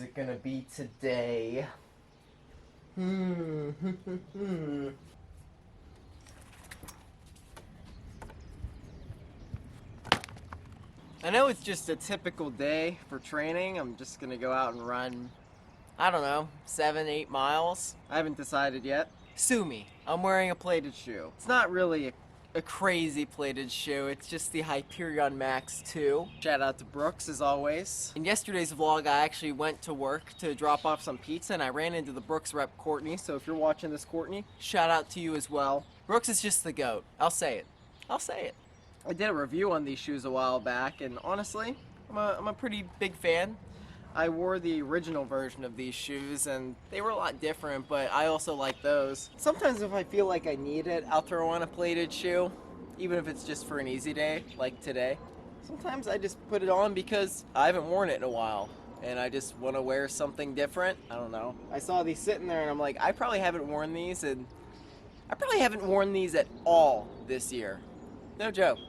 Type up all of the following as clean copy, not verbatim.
it gonna be today? I know it's just a typical day for training. I'm just gonna go out and run, I don't know, 7-8 miles. I haven't decided yet. Sue me, I'm wearing a plated shoe. It's not really a crazy plated shoe, it's just the Hyperion Max 2. Shout out to Brooks as always. In yesterday's vlog, I actually went to work to drop off some pizza and I ran into the Brooks rep, Courtney. So if you're watching this, Courtney, shout out to you as well. Brooks is just the GOAT. I'll say it. I'll say it. I did a review on these shoes a while back, and honestly, I'm a pretty big fan. I wore the original version of these shoes, and they were a lot different, but I also like those. Sometimes if I feel like I need it, I'll throw on a plated shoe, even if it's just for an easy day, like today. Sometimes I just put it on because I haven't worn it in a while, and I just want to wear something different. I don't know. I saw these sitting there, and I'm like, I probably haven't worn these, and I probably haven't worn these at all this year. No joke.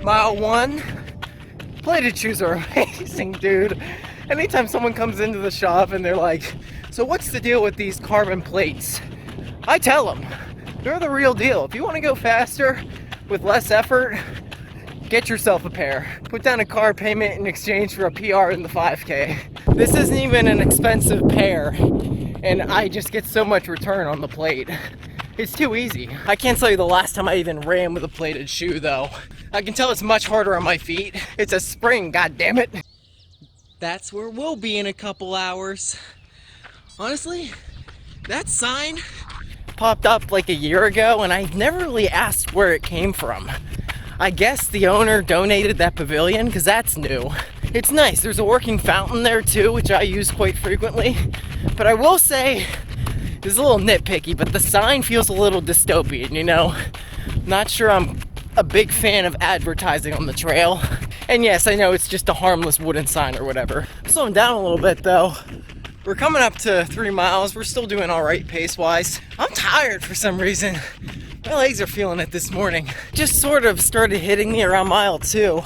Mile 1, plated shoes are amazing, dude. Anytime someone comes into the shop and they're like, so what's the deal with these carbon plates? I tell them, they're the real deal. If you want to go faster with less effort, get yourself a pair. Put down a car payment in exchange for a PR in the 5K. This isn't even an expensive pair, and I just get so much return on the plate. It's too easy. I can't tell you the last time I even ran with a plated shoe though. I can tell it's much harder on my feet. It's a spring, god damn it. That's where we'll be in a couple hours. Honestly, that sign popped up like a year ago and I never really asked where it came from. I guess the owner donated that pavilion because that's new. It's nice. There's a working fountain there too, which I use quite frequently. But I will say, it's a little nitpicky, but the sign feels a little dystopian, you know? Not sure I'm a big fan of advertising on the trail. And yes, I know it's just a harmless wooden sign or whatever. Slowing down a little bit though. We're coming up to 3 miles. We're still doing all right pace-wise. I'm tired for some reason. My legs are feeling it this morning. Just sort of started hitting me around mile 2.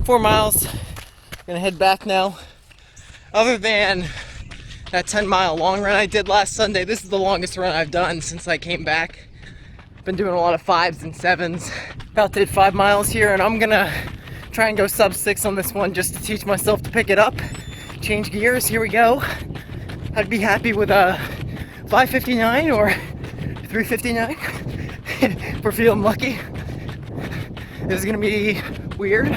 4 miles. Gonna head back now. Other than that 10-mile long run I did last Sunday, this is the longest run I've done since I came back. Been doing a lot of 5s and 7s. About did 5 miles here, and I'm gonna try and go sub 6 on this one just to teach myself to pick it up. Change gears, here we go. I'd be happy with a 5:59 or 3:59 if we're feeling lucky. This is gonna be weird.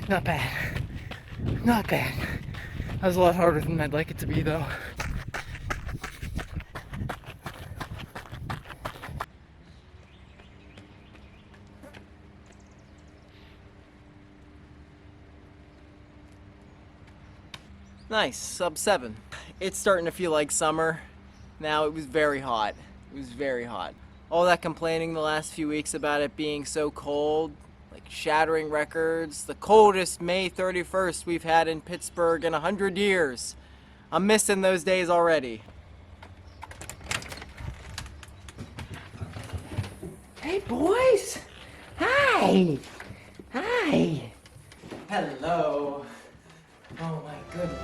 Not bad. Not bad. That was a lot harder than I'd like it to be though. Nice, sub 7. It's starting to feel like summer. Now it was very hot. It was very hot. All that complaining the last few weeks about it being so cold, like shattering records, the coldest May 31st we've had in Pittsburgh in 100 years. I'm missing those days already. Hey boys! Hi! Hi! Hello! Oh my goodness.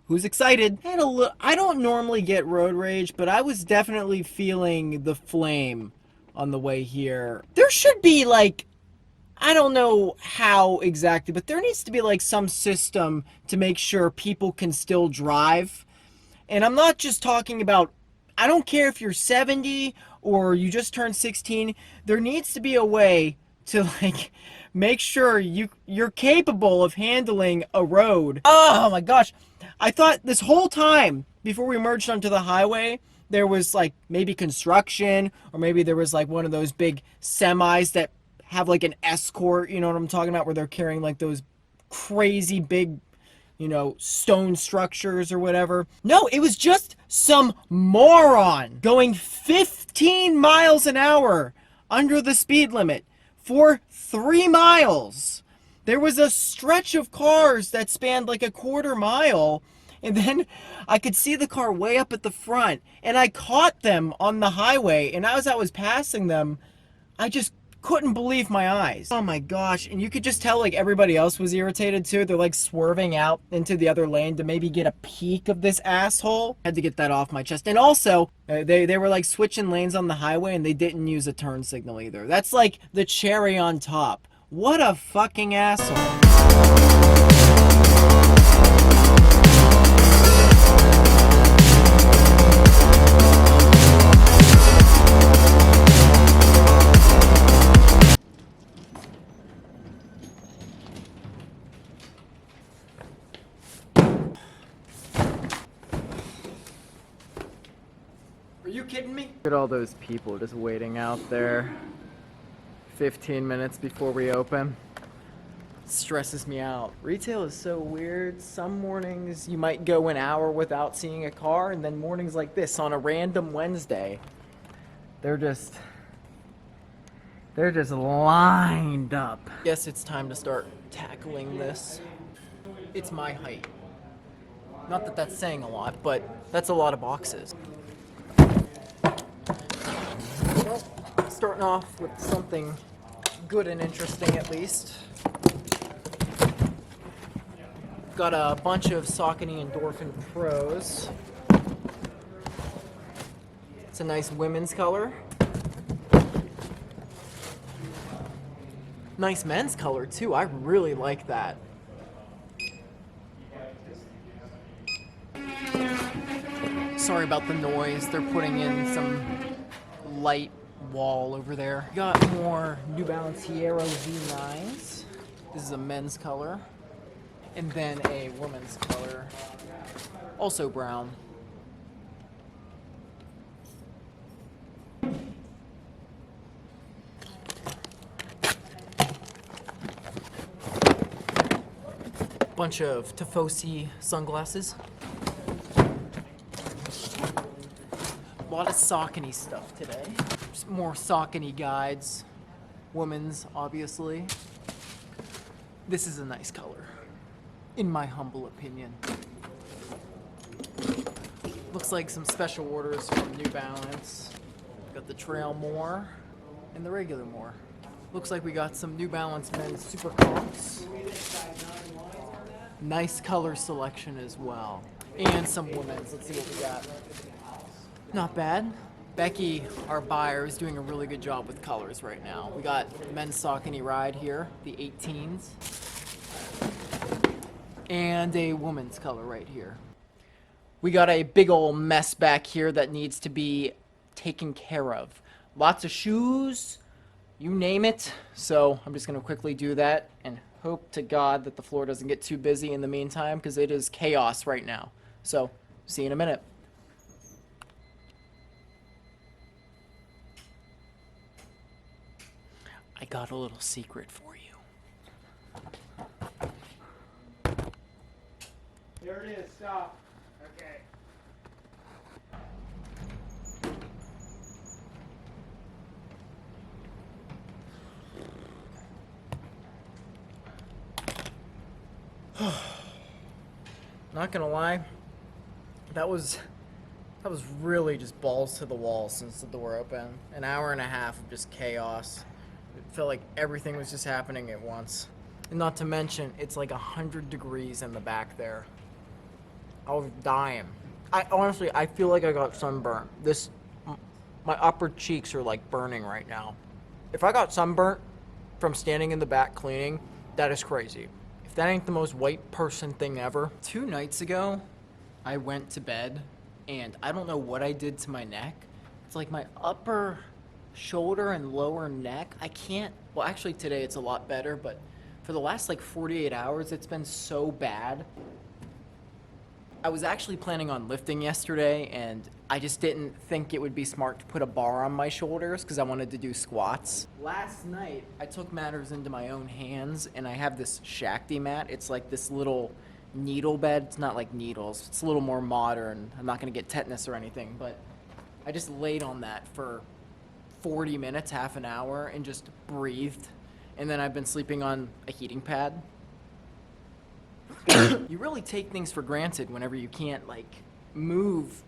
Who's excited? I don't normally get road rage, but I was definitely feeling the flame on the way here. There should be like, I don't know how exactly, but there needs to be like some system to make sure people can still drive. And I'm not just talking about, I don't care if you're 70 or you just turned 16. There needs to be a way to like make sure you're capable of handling a road. Oh my gosh. I thought this whole time before we merged onto the highway, there was like maybe construction, or maybe there was like one of those big semis that have like an escort, you know what I'm talking about, where they're carrying like those crazy big, you know, stone structures or whatever. No, it was just some moron going 15 miles an hour under the speed limit for 3 miles. There was a stretch of cars that spanned like a quarter mile, and then I could see the car way up at the front, and I caught them on the highway, and as I was passing them, I just couldn't believe my eyes. Oh my gosh. And you could just tell like everybody else was irritated too. They're like swerving out into the other lane to maybe get a peek of this asshole. Had to get that off my chest. And also they were like switching lanes on the highway, and they didn't use a turn signal either. That's like the cherry on top. What a fucking asshole. Are you kidding me? Look at all those people just waiting out there 15 minutes before we open. It stresses me out. Retail is so weird. Some mornings you might go an hour without seeing a car, and then mornings like this on a random Wednesday, they're just lined up. Guess it's time to start tackling this. It's my height. Not that that's saying a lot, but that's a lot of boxes. Well, starting off with something good and interesting at least. Got a bunch of Saucony Endorphin Pros. It's a nice women's color. Nice men's color too. I really like that. Sorry about the noise. They're putting in some light wall over there. Got more New Balance Hierro V9s. This is a men's color. And then a woman's color, also brown. Bunch of Tifosi sunglasses. A lot of Saucony stuff today. Just more Saucony guides. Women's, obviously. This is a nice color, in my humble opinion. Looks like some special orders from New Balance. Got the Trail More and the regular More. Looks like we got some New Balance men's Super Comps. Nice color selection as well. And some women's. Let's see what we got. Not bad. Becky, our buyer, is doing a really good job with colors right now. We got men's Saucony Ride here, the 18s. And a woman's color right here. We got a big old mess back here that needs to be taken care of. Lots of shoes, you name it. So I'm just gonna quickly do that and hope to God that the floor doesn't get too busy in the meantime, because it is chaos right now. So see you in a minute. I got a little secret for you. There it is, stop. Okay. Not gonna lie, that was really just balls to the wall since the door opened. An hour and a half of just chaos. It felt like everything was just happening at once. And not to mention, it's like 100 degrees in the back there. I was dying. I feel like I got sunburnt. My upper cheeks are like burning right now. If I got sunburnt from standing in the back cleaning, that is crazy. If that ain't the most white person thing ever. 2 nights ago, I went to bed and I don't know what I did to my neck. It's like my upper shoulder and lower neck. Well, actually today it's a lot better, but for the last like 48 hours, it's been so bad. I was actually planning on lifting yesterday, and I just didn't think it would be smart to put a bar on my shoulders because I wanted to do squats. Last night, I took matters into my own hands, and I have this Shakti mat. It's like this little needle bed. It's not like needles. It's a little more modern. I'm not going to get tetanus or anything, but I just laid on that for 40 minutes, half an hour, and just breathed. And then I've been sleeping on a heating pad. You really take things for granted whenever you can't like move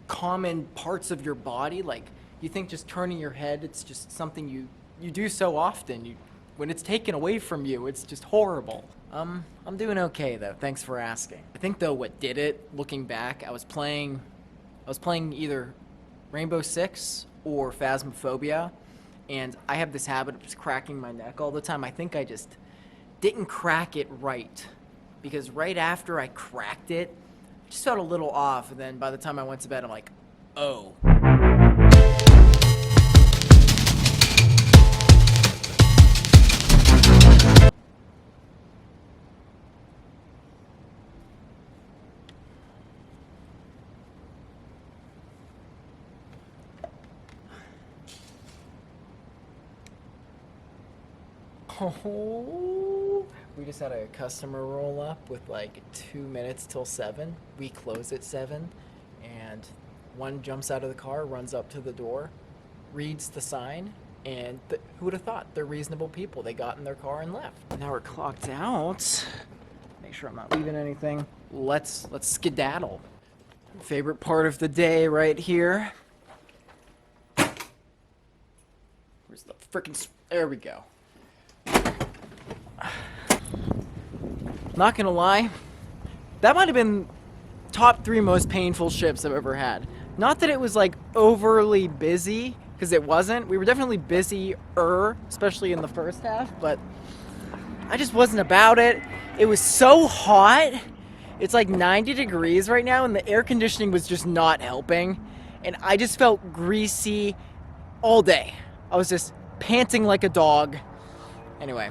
common parts of your body. Like you think just turning your head, it's just something you do so often. When it's taken away from you, it's just horrible. I'm doing okay though. Thanks for asking. I think though what did it, looking back, I was playing either Rainbow Six or Phasmophobia, and I have this habit of just cracking my neck all the time. I think I just didn't crack it right. Because right after I cracked it, I just felt a little off, and then by the time I went to bed, I'm like, oh. Oh, we just had a customer roll up with like 2 minutes till 7. We close at 7, and one jumps out of the car, runs up to the door, reads the sign, and who would have thought? They're reasonable people. They got in their car and left. Now we're clocked out. Make sure I'm not leaving anything. Let's skedaddle. Favorite part of the day right here. Where's the frickin' there we go. Not gonna lie, that might have been top 3 most painful shifts I've ever had. Not that it was like overly busy, because it wasn't. We were definitely busier, especially in the first half, but I just wasn't about it. It was so hot. It's like 90 degrees right now, and the air conditioning was just not helping. And I just felt greasy all day. I was just panting like a dog. Anyway.